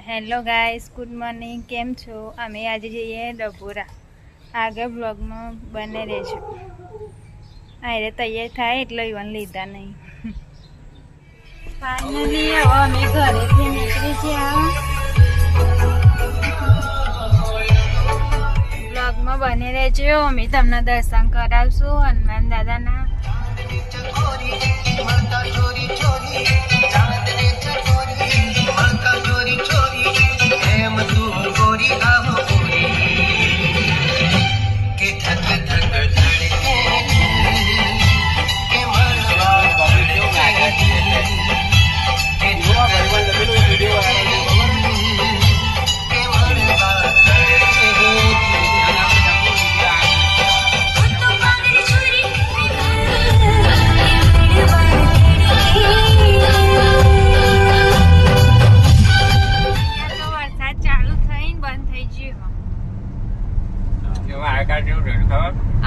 Hello guys, good morning. કેમ છો? અમે આજે જઈએ ડભોરા. આગળ બ્લોગમાં બને રહેજો. આરે તૈયાર થાય એટલે ઇવન લીધા નહીં. ફાઇનલી હવે અમે ઘરેથી નીકળી ગયા. બ્લોગમાં બને રહેજો. અમે તમને દર્શન કરાવશું હનુમાન દાદાના.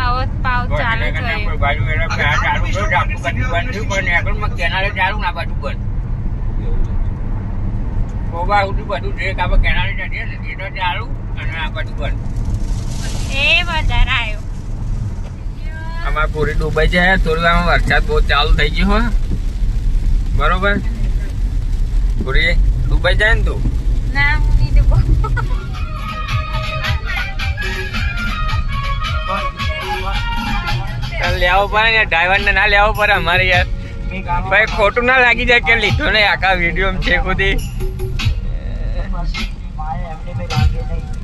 આવત પાવ ચાલુ થયું. અમારે પૂરી ડૂબાઈ જાય. થોડી વાર વરસાદ બહુ ચાલુ થઈ ગયો હોય, બરોબર. પૂરી ડૂબાઈ જાય ને તું ના હું નહીં ડૂબો. લેવો પડે ને, ડ્રાઈવર ને ના લેવો પડે અમારે યાર. ભાઈ ખોટું ના લાગી જાય કે લીધો ને આખા વિડીયો છે ખુદી.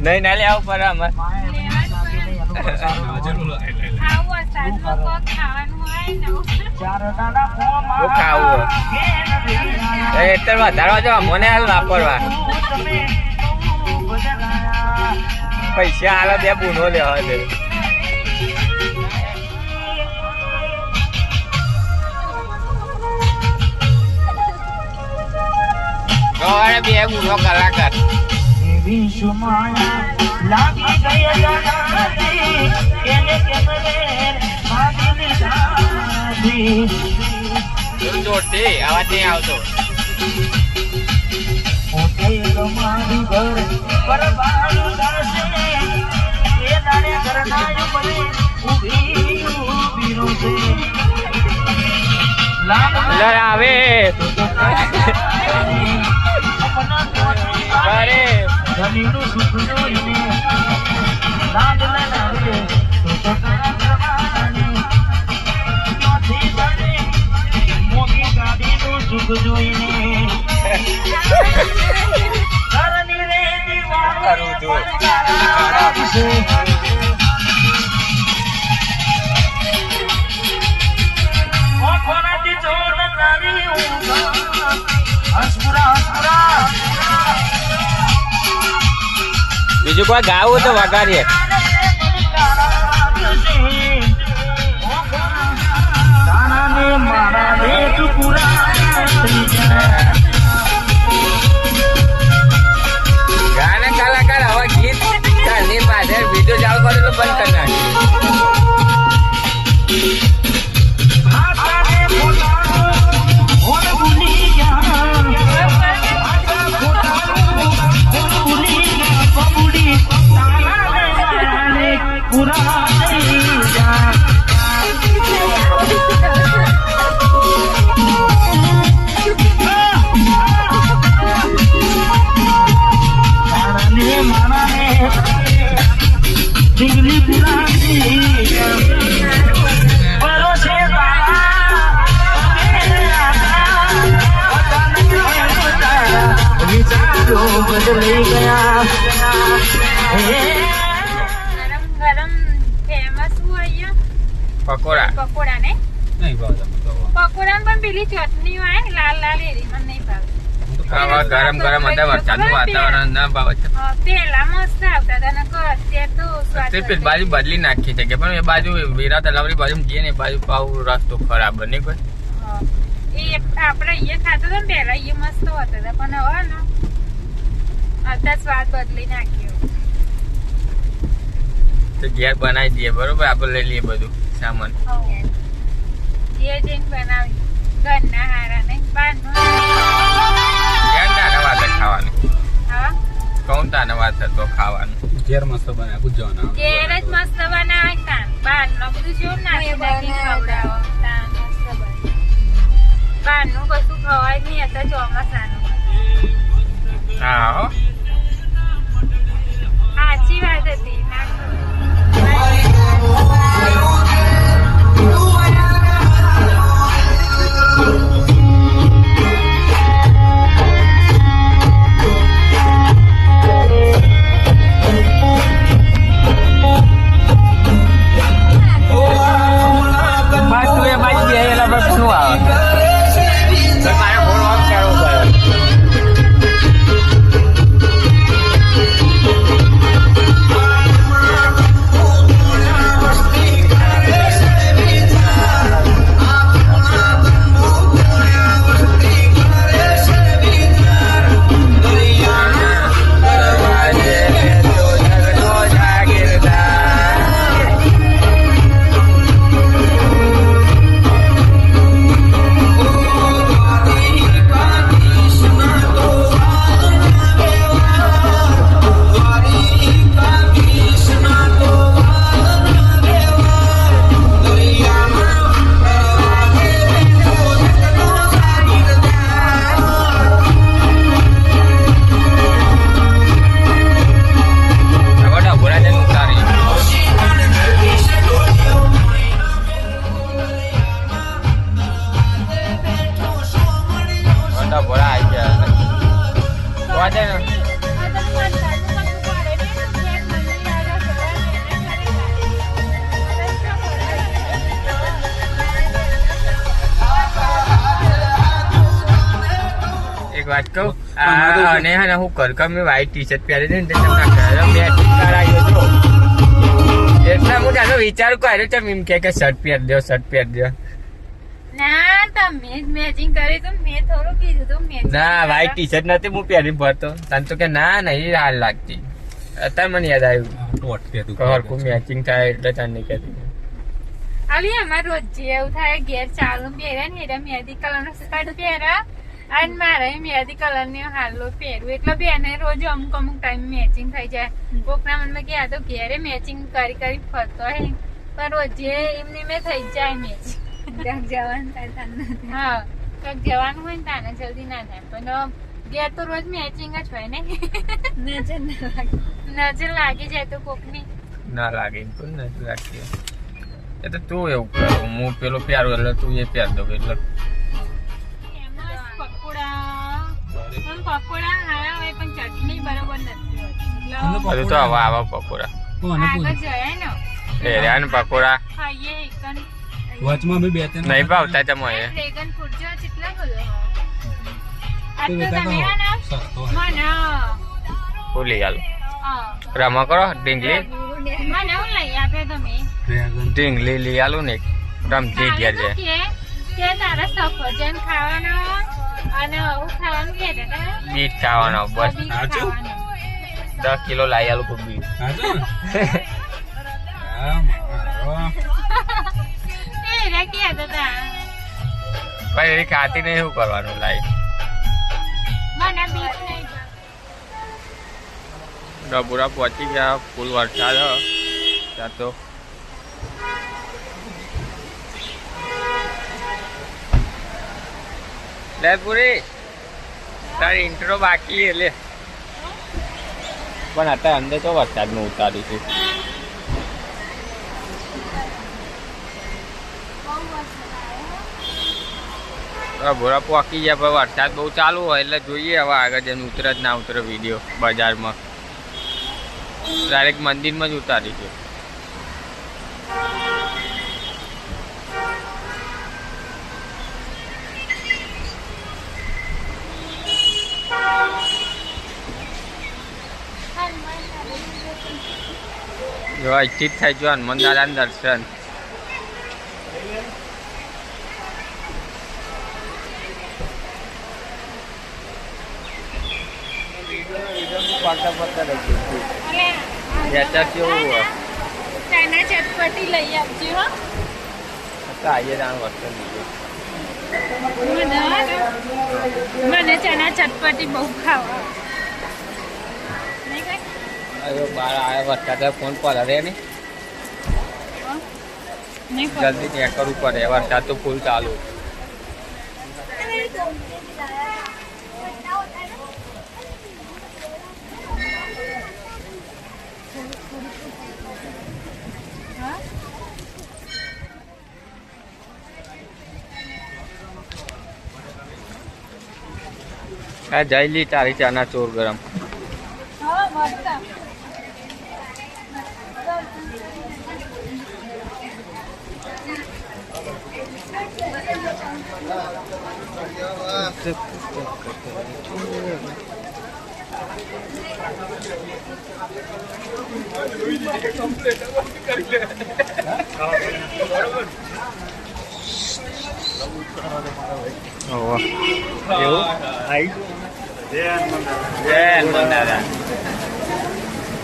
નહીં ના લેવો પડે અમારે. બહુ ખાવું એટલે વધારવા જો મને હાલ વાપરવા પૈસા હાલ બે બુનો લેવા છે. બે ગુનો કલાકાર જોરથી અવાજ નહીં આવતો. આવે અરે બીજું કોઈ ગાવું તો વગાડીએ. ગાના કલાકાર હવે ગીત ની પાછળ વિડીયો ચાલુ કરે તો બંધ કરી નાખે. પકોડા પકોડા ને પકોડા પણ પેલી ચટણી હોય લાલ લાલ એરી મને નહીં ભાવે. ગરમ ગરમ હતા. વરસાદનું વાતાવરણ ના ભાવે છે. પેલા મસ્ત આવતા હતા ને અત્યારે તો બાજુ બદલી નાખી છે કે પણ એ બાજુ વીરા તલાવડી બાજુ જઈએ ને એ બાજુ પાવ રસ્તો ખરાબ બને કોઈ. એ આપડે અહીંયા ખાતા હતા ને પેલા અહીંયા મસ્ત હોતા હતા પણ હવે ને અત્યારે સ્વાદ બદલી નાખ્યો. તો ઘેર બનાવી દઈએ, બરોબર. આપણે લઈ લઈએ બધું સામાન. જે જઈને બનાવી ઘરના હારા ને બહારનું ખાવાનું. હા તો ખાવાનું ઘેર મસ્ત બનાવે પૂછવાના ઘેર જ મસ્ત બનાવે તાન બહારનું બધું જેવું નાખી નાખી ખવડાવો તાન મસ્ત બને બહારનું કશું ખવાય નહીં અત્યારે ચોમાસાનું હા હો. સાચી વાત હતી ના બસ તું એ બાજુ ગયેલા બસ શું આવે તો તારે ફોન ઓફ કરવો પડે વાત કહું અને હે ને હું કરકમ મેં વ્હાઈટ ટી શર્ટ પહેરી હતી ને તમને મેચિંગ કરાવ્યો હતો એટલે હું જાણો વિચારું કર્યો છે એમ કે શર્ટ પહેર દો ના તમે મેચિંગ કરી તો મેં થોડું કીધું તું મેચિંગ ના વ્હાઈટ ટી શર્ટ નથી હું પહેરી ભરતો તને તો કે ના નહીં હાલ લાગતી અત્યારે મને યાદ આવ્યું હરખું મેચિંગ થાય એટલે તને નહીં કહેતી આવી અમારે રોજ એવું થાય ઘેર ચાલુ પહેરે ને એટલે મહેંદી કલર નો શર્ટ પહેરે અને મારે મહેંદી કલર ની હાલો પહેરવું એટલે બેને રોજ અમુક ટાઈમ મેચિંગ થઈ જાય કોકના મનમાં કે આ તો ઘેરે મેચિંગ કરી ફરતો હે પણ રોજે એમની મેં થઈ જાય મેચિંગ જવાનું થાય હા કંઈક જવાનું હોય ને તાને જલ્દી ના થાય પણ ઘેર તો રોજ મેચિંગ જ હોય ને નજર લાગી જાય તો કોકની ના લાગે કોઈ નથી લાગતી એ તો તું એવું કરો હું પેલો પ્યારો એટલે તું એ પ્યાર દો એટલે પકોડા હારા હોય પણ ચટણી બરોબર નથી હજુ તો આવા પકોડા આગળ જાય ને રેન પકોડા ખાઈએ એકન વચમાં બી બે ત્રણ નહીં ભાવતા તમારે ડ્રેગન ફ્રૂટ જો કેટલા બધો આ તો વેતા તમે હે ને સસ્તો મને ભૂલી ગાલો હા રમા કરો ઢીંગલી મને હું લઈ આપે તમે ડ્રેગન ઢીંગલી લઈ આલું ને રમતી ઘેર છે કે તારા સફરજન ખાવાનો અને હું ખાવાનું કે બીટ ખાવાનો બસ સાચું? 10 કિલો લાવી આલું કોઈ બીટ હાજો ને હા મારો એ રે કે દાદા ભાઈ એની ખાતી નહીં શું કરવાનું લાવી મને બીટ નહીં ડબુરા પહોંચી ગયા ફૂલ વરસાદ હ. ત્યાં તો લે પૂરી તારી ઇન્ટ્રો બાકી એટલે પણ અત્યારે અંદર તો વરસાદનું ઉતાર્યું છે ભોરા પોકી ગયા પણ વરસાદ બહુ ચાલુ હોય એટલે જોઈએ હવે આગળ જઈને ઉતરે જ ના ઉતરે વિડીયો બજારમાં ડાયરેક્ટ મંદિરમાં જ ઉતારી છે જો ઈચ્છિત થાય જો હનુમાન દાદાના દર્શન ચાના ચટપટી લઈ આપજો હો મને ચના ચટપટી બહુ ખાવા નહીં કઈ આવ્યો બાર આવ્યો વરસાદ ફોન પર હરે નહીં નહીં જલ્દી ત્યાં કરવું પડે વરસાદ તો ફૂલ ચાલુ હા જઈ લી તારી ચાના ચોર ગરમ હા મસ્ત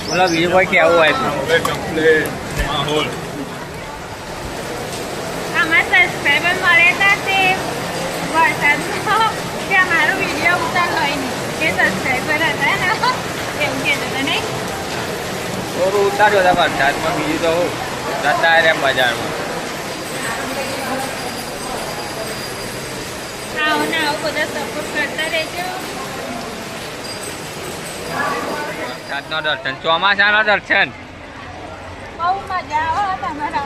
બોલો બીજું કોઈ કેવું હોય અમારા સબસ્ક્રાઈબર મળ્યા હતા તે વરસાદમાં તે અમારો વિડીયો ઉતાર લઈ નહીં કે સબસ્ક્રાઈબર હતા ને એવું કહેતો હતો નહીં થોડું ઉતાર્યો હતા વરસાદમાં બીજું તો જતા રહ્યા બજારમાં આવો ને આવો બધા સપોર્ટ કરતા રહેજો વરસાદનો દર્શન ચોમાસાનો દર્શન બહુ મજા આવે તમારા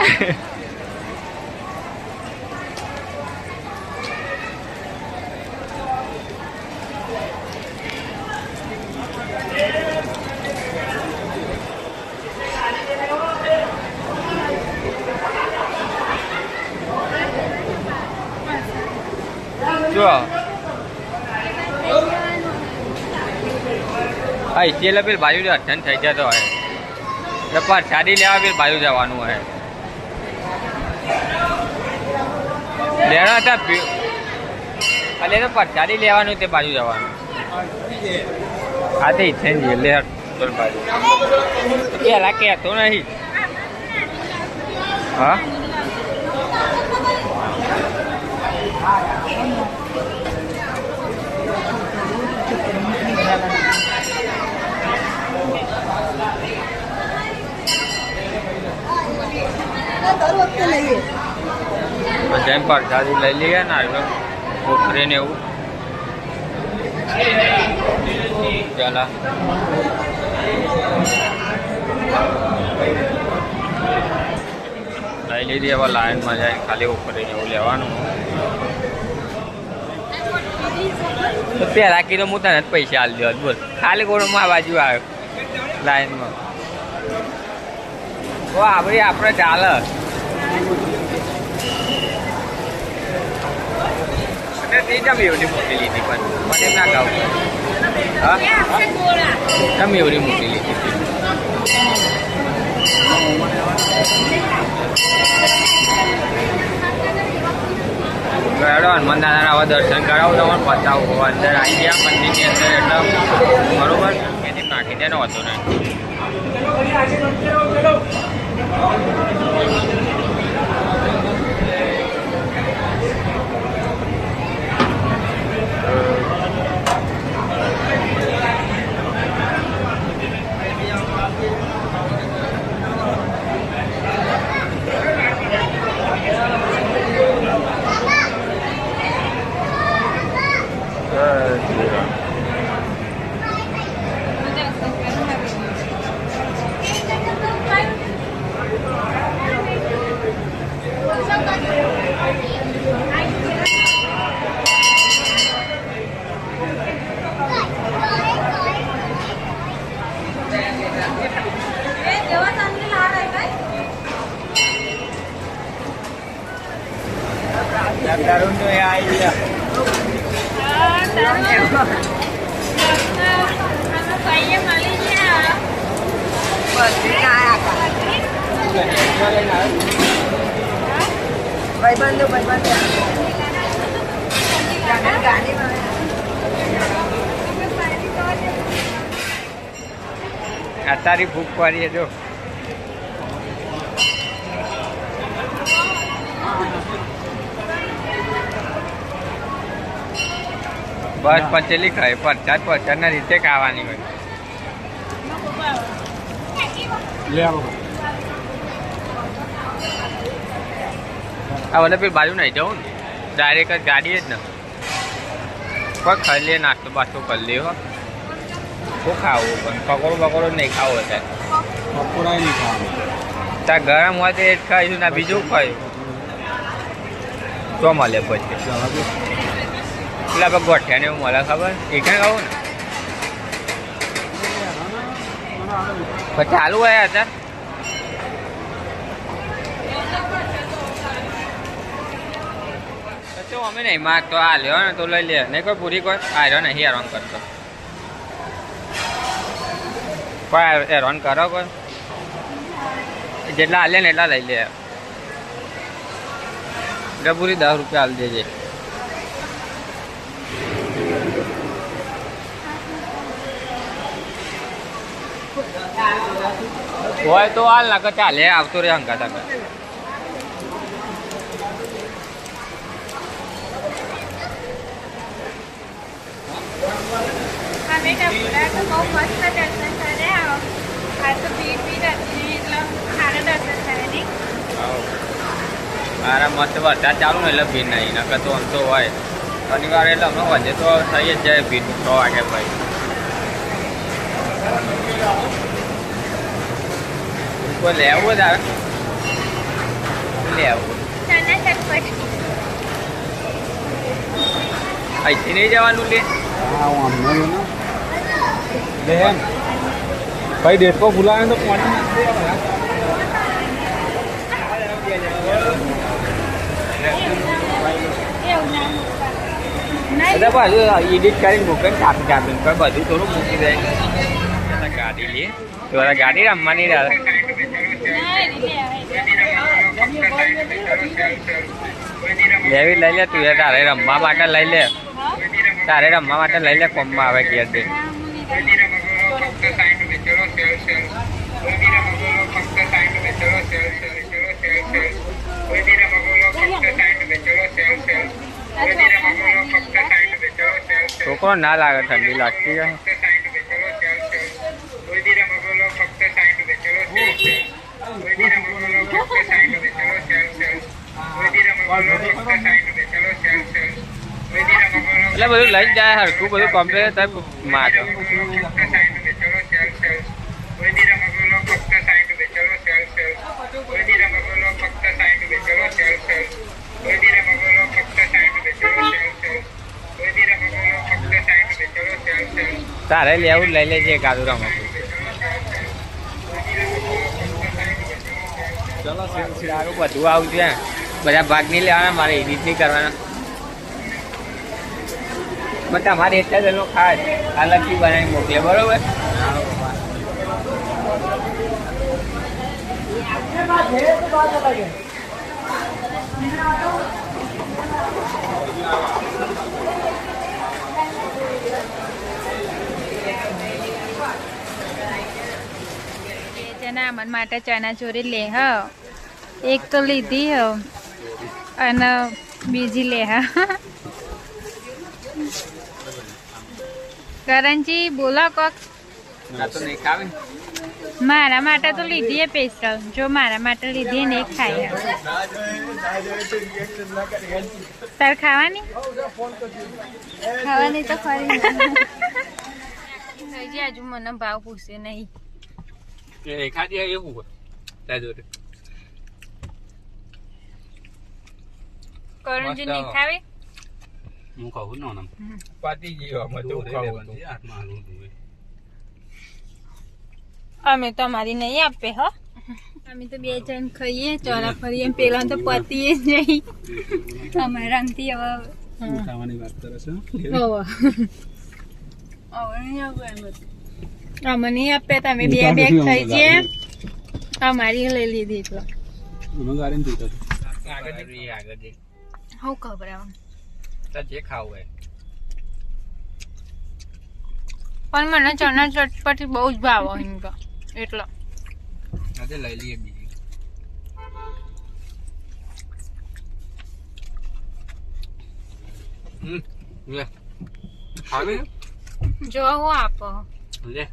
જો હા એટલે પેલ બાજુ દર્શન થઈ જતો હોય એટલે પ્રસાદી લેવા પેલ બાજુ જવાનું હોય લેવા હતા એટલે તો પ્રસાદી લેવાનું તે બાજુ જવાનું હા તે ઈચ્છે ને લે પેલ બાજુ પેલા કહેતો નહીં હા જેમ પ્રસાદી લઈ લઈએ ને ઉખરી ને એવું ચાલા લઈ લીધી હવે લાઈનમાં જાય ખાલી ઉખરી ને એવું લેવાનું તો પેલા કીધું હું તને જ પૈસા આપી દો બોલ ખાલી ગોળમાં આ બાજુ આવ્યો લાઈનમાં તો આપણે ચાલે તમે એવડી મોટી લીધી પણ મને ના ગાવ હા તમે એવડી મોટી લીધી હનુમાન દાદાના આવા દર્શન કરાવું તમારે બતાવું અંદર આવી ગયા મંદિરની અંદર એટલે બરોબર એથી નાખી દે ને હોતો નહીં Darun tuh ya iya. Sama saya malinya. Pasti kaya kan? Bantu ya. Jangan gani mana. Atari ભૂખ પડી જો બસ પચેલી ખાય પ્રસાદ પ્રસાદના રીતે ખાવાની હોય લે આવો આ વડે પેલી બાજુ નહીં જવું ને ડાયરેક્ટ જ ગાડી જ ને કોઈ ખાઈ લે નાસ્તો બાસ્તો કરી લે હો શું ખાવું પણ પકોડો નહીં ખાવો અત્યારે પકોડા નહીં ખાવાનું ત્યાં ગરમ હોય તો એ જ ખાઈશું ના બીજું ખાયું તો મળે પછી પેલા આપણે ગોઠિયા ને એવું મળે ખબર એ ક્યાં ખાવું ને પછી ચાલુ હોય અત્યારે તો અમે નહીં માગતો આ લ્યો ને તો લઈ લે નહીં કોઈ પૂરી કોઈ આ રહ્યો નહીં હેરાન કરતો કોઈ હેરાન કરો કોઈ જેટલા હાલે ને એટલા લઈ લે એટલે પૂરી 10 રૂપિયા હાલ દેજે હોય તો હાલ ના ચાલે આવતો રે હંગા તંગા અમે ડબુડા તો બહુ મસ્ત દર્શન કર્યા આ તો ભીડ હતી એટલે સારા દર્શન થયા નહીં મારા મસ્ત વરસાદ ચાલુ ને એટલે ભીડ નહીં નકર તો આમ તો હોય શનિવારે એટલે અમે વધે તો થઈ જ જાય ભીડ 6 વાગે ભાઈ કોઈ લેવું જ આવે લેવું ચના ચટપટ અહીંથી નહીં જવાનું લે હા હું આમ નહીં ને બેન ભાઈ ડેટકો ભૂલાવે તો પાણી નાખી એટલે પાછું એડિટ કરીને મૂકે ને કાપીને કોઈ બધું થોડું મૂકી દે ગાડી લે તો ગાડી રમવાની રહે લેવી લઈ લે તું તારે રમવા માટે લઈ લે તારે રમવા માટે લઈ લે કોમમાં આવે ઘેર દે છોકરો ના લાગે ઠંડી લાગતી એટલે બધું લઈ જાય હરખું બધું કમ્પ્લેટ થાય માગે તારે લેવું લઈ લેજે કાદુ રમો સારું બધું આવું છે બધા ભાગ નહીં લેવાના મારે એડિટ નહીં કરવાના તમારે એટલા જણનો ખાસ અલગથી બનાવી મોકલે બરોબર જેના મન માટે ચણાચોરી લે હ એક તો લીધી હ અને બીજી લે હા કરણજી બોલો કોક તો નહીં ખાવે મારા માટે તો લીધી હે સ્પેશિયલ જો મારા માટે લીધી ને એક ખાઈ તાર ખાવાની તો ખરી થઈ હજુ મને ભાવ પૂછે નહીં ખાધી એવું હોય કરણજી નહીં ખાવી હું કહું ને પાતી જીવામાં તો ખાવું અમે તમારી નહીં આપે હો અમે તો 2 જણ ખાઈએ ચોરા ફરીએ પેલા તો પતીએ જ નહીં અમારે રંગતી હવે ખાવાની વાત કરે છે અમે નહીં આપે તમે 2 બેગ થઈ જાય અમારી લઈ લીધી એટલે અમે ગાડીને પીતો આગળ હું ખબર જે ખાવું હોય પણ મને ચણા ચટપટી બહુ જ ભાવે હિંગ એટલે આજે લઈ લઈએ બીજી લે ખાવી જો હું આપો લે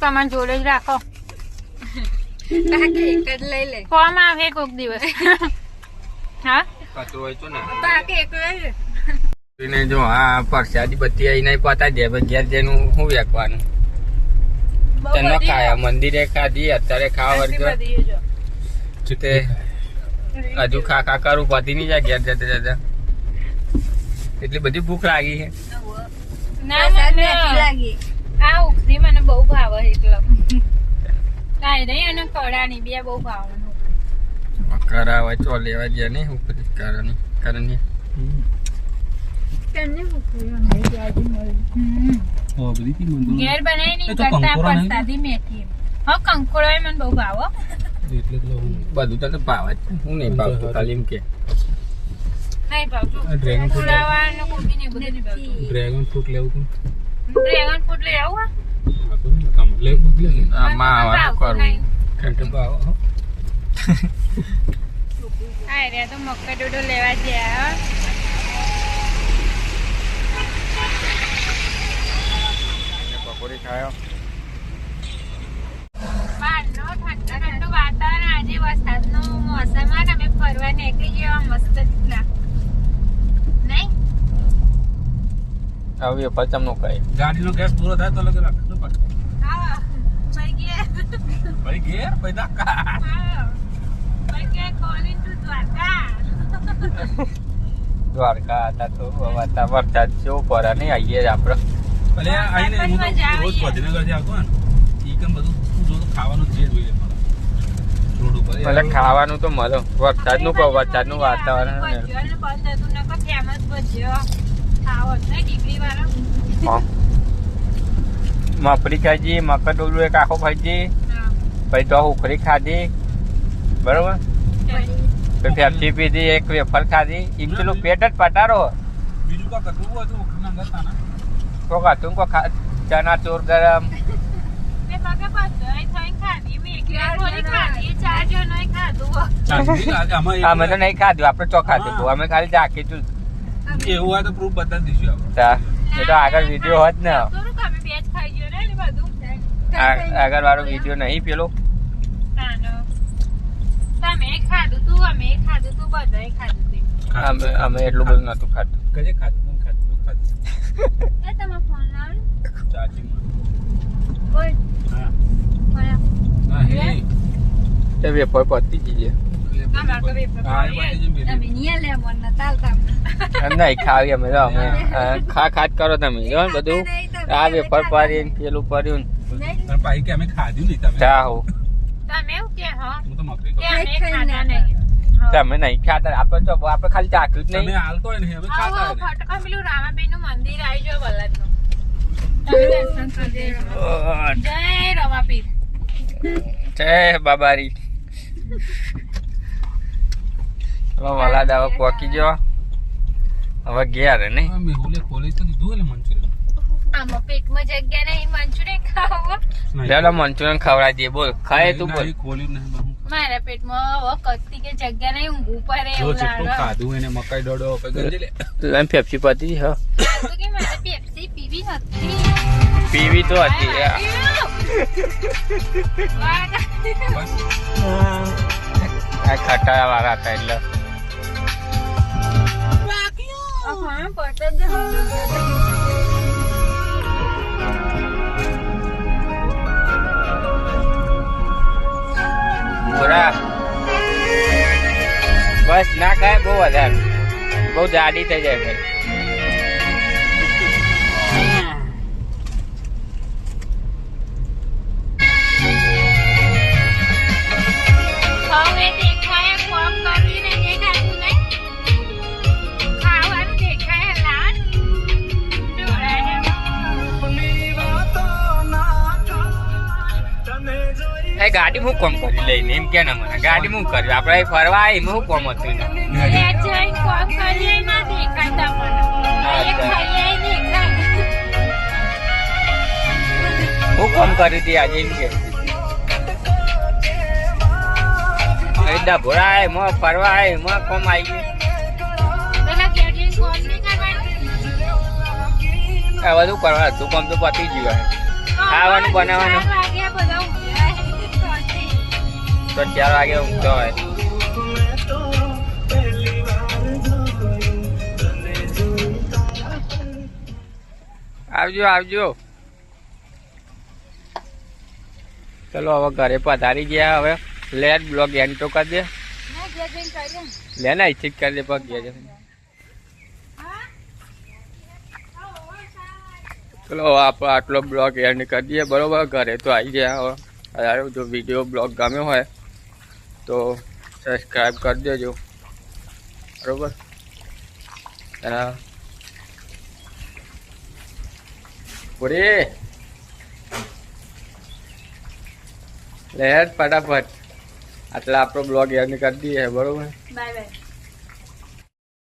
તમારા જોડે જ રાખો કાકી એક જ લઈ લે કોમ આવે કોક દિવસ હા કચરો હોય તો ને કાકી એક લઈ લે એને જો આ પરસાદી બધી આઈને પતા દે ઘેર જેનું શું વેકવાનું તેનો ખાયા મંદિરે ખાધી અત્યારે ખાવા વર્ગ તે હજુ ખા કરું પતી નહીં જાય ઘેર જતા જતા એટલી બધી ભૂખ લાગી છે ના વરસાદ મને નથી લાગી આ ઉખરી મને બહુ ભાવે એટલે કાંઈ નહીં અને કડાની બે બહુ ભાવે કરાવે ચો લેવા ગયા નહીં હું કરવાની કરવાની કેમની ઉખરી ઓ બધી કી મંદો ઘેર બનાવી નહીં એ તો કરતા કંકોડો નહીં? પરસાદી મેથી હા કંકોડો એ મને બહુ ભાવો એટલે જ લઉં બધું તને ભાવે જ છે. હું નહીં ભાવતું ખાલી એમ કે નહીં ભાવતું આ ડ્રેગન ફ્રૂટ ફુલાવાનું કોબી ને બધું નહીં ભાવતું ડ્રેગન ફ્રૂટ લેવું તું ડ્રેગન ફ્રૂટ લઈ આવું આ તો નહીં કામ લેવું લે લે આમાં આવવાનું કરવું ઘંટે ભાવ હા રે તો મક્કા ડોડો લેવા ગયા પકોડી ખાયો બહારનો ઠંડો ઠંડો વાતાવરણ આજે વરસાદનો મોસમ અને અમે ફરવા નીકળી ગયા મસ્ત રીતના નહીં આવી પચમનું ખાય ગાડીનો ગેસ પૂરો થાય તો લગે રાખજો પાછો હા ભાઈ ગયા ભાઈ ઘેર ભાઈ ધક્કા હા ભાઈ ગયા કોલિંગ ટુ દ્વારકા દ્વારકા હતા તો હતા વરસાદ જેવું પડે નહીં આવીએ જ આપણે ભલે આઈને હું તો રોજ ભજનગરથી આવતો ને ઈ કેમ બધું જો તો ખાવાનું જે જોઈએ મારા રોડ ઉપર ભલે ખાવાનું તો મળે વરસાદનું કહો વરસાદનું વાતાવરણ ને ભજીયો ને બતાતું ને કો ફેમસ ભજીયો ખાવો ને ડીગરી વાળો હા. મફરી ખાધી મકરડોલું એક આખો ખાધી પછી તો ઉખરી ખાધી બરોબર પછી પેપ્સી પીધી એક વેફર ખાધી એમ પેલું પેટ જ પટારો બીજું કા કટવું હોય તો ખાના ગતા ના કોક હતું કોક ચણા ચોર ગરમ મેં મગે બધોય થઈ ખાધી મેં એકલા થોડી ખાધી ચાર જણોય ખાધું ચાંદી આમાં અમે તો નહીં ખાધું આપણે ચોખાતું હતું અમે ખાલી ચાખી તું એવું હોય તો પ્રૂફ બતાવી દઈશું આપણે તા એ તો આગળ વિડીયો હોત ને થોડું તમે બે જ ખાઈ ગયો ને એટલે બધું આગળ વાળો વિડીયો નહીં પેલો તાનો તમે ખાધું તું અમે ખાધું તું બધાય ખાધું તું અમે એટલું બધું નતું ખાધું કજે ખાધું એ તમે ફોન લાવો ચાર્જિંગ ઓય હા ઓય હા હે તે વેફર પતી જઈએ આમાં તો વેફર હા એ બાજુ જે મેરી તમે નિયા લે મન ન ચાલતા નહીં ખાવી અમે તો અમે ખા કરો તમે જો ને બધું આ વેફર પાડીને પેલું પડ્યું અને પાઈ કે અમે ખાધું નહીં તમે ચા હો તમે એવું કે હા હું તો મકરી કે કહું અમે ખાધા નહીં તમે નહીં ખાતા આપણે તો આપણે ખાલી ચાખ્યું જ તમે નહીં હાલતો હોય ને અમે ખાતા આવો હોય ફટકા પેલું રામાબેન નું મંદિર આવી ગયો વલ્લભનું તમે દર્શન કરી દેજો જય રમાપીર જય બાબારી હવે વલાદ હવે પોકી ગયો હવે ગયા નહીં અમે હોલે ખોલી તો દીધું એટલે મંચુરિયન આમાં પેટમાં જગ્યા નહીં મંચુરિયન ખાવો લેલો મંચુરિયન ખવડાવી દે બોલ ખાય તું બોલ ખોલી નહીં બહુ મારા પેટમાં હવે કત્તી કે જગ્યા નહીં ઊંઘવું પડે જો એવું જેટલું લાગે ખાધું એને મકાઈ ડોડો ગંજી લે તું પેપ્સી પતી હ તો કે મારે પેપ્સી પીવી હતી પીવી તો હતી બસ આ ખટારા વાળા હતા એટલે હા પડતો જ પૂરા બસ ના ખાય બહુ વધારે બહુ જાડી થઈ જાય ભાઈ હવે દેખાય કોમ કરવી ને એ ખાતું નહીં ખાવાનું દેખાય લાડ એ ગાડી હું કોમ કરી લઈને એમ કે ના મને ગાડી હું કર્યું આપણે ફરવા આવી હું કોમ હતું એ જઈને કોમ કરીએ ના દેખાય તમને એ ખાઈએ દેખાય હું કોમ કરી હતી આજે એમ કે ડભોરા મો ફરવા આવી મો કોમ આવી ગયું પેલા ઘેર જઈને કોમ નહીં કરવાનું હવે શું કરવા હતું કામ તો પતી ગયું હોય ખાવાનું બનાવવાનું 4 વાગ્યા બધા ઊંઘ્યા. તો 4 વાગે ઊંઘતો હોય આવજો આવજો ચલો હવે ઘરે પધારી ગયા હવે લેટ બ્લોગ એન્ડ તો કરી દે ના, ઘેર જઈને કરીએ ને. લે ને ઈચ્છિત કરી દે પગ ગયા ચલો હવે આપણે આટલો બ્લોગ એન્ડ કરી દઈએ બરોબર ઘરે તો આવી ગયા હવે અત્યારે જો વિડીયો બ્લોગ ગમ્યો હોય તો સબસ્ક્રાઈબ કરી દેજો બરોબર પૂરી લે ફટાફટ આટલા આપણો બ્લોગ એન્ડ કરી દઈએ બરોબર બાય બાય.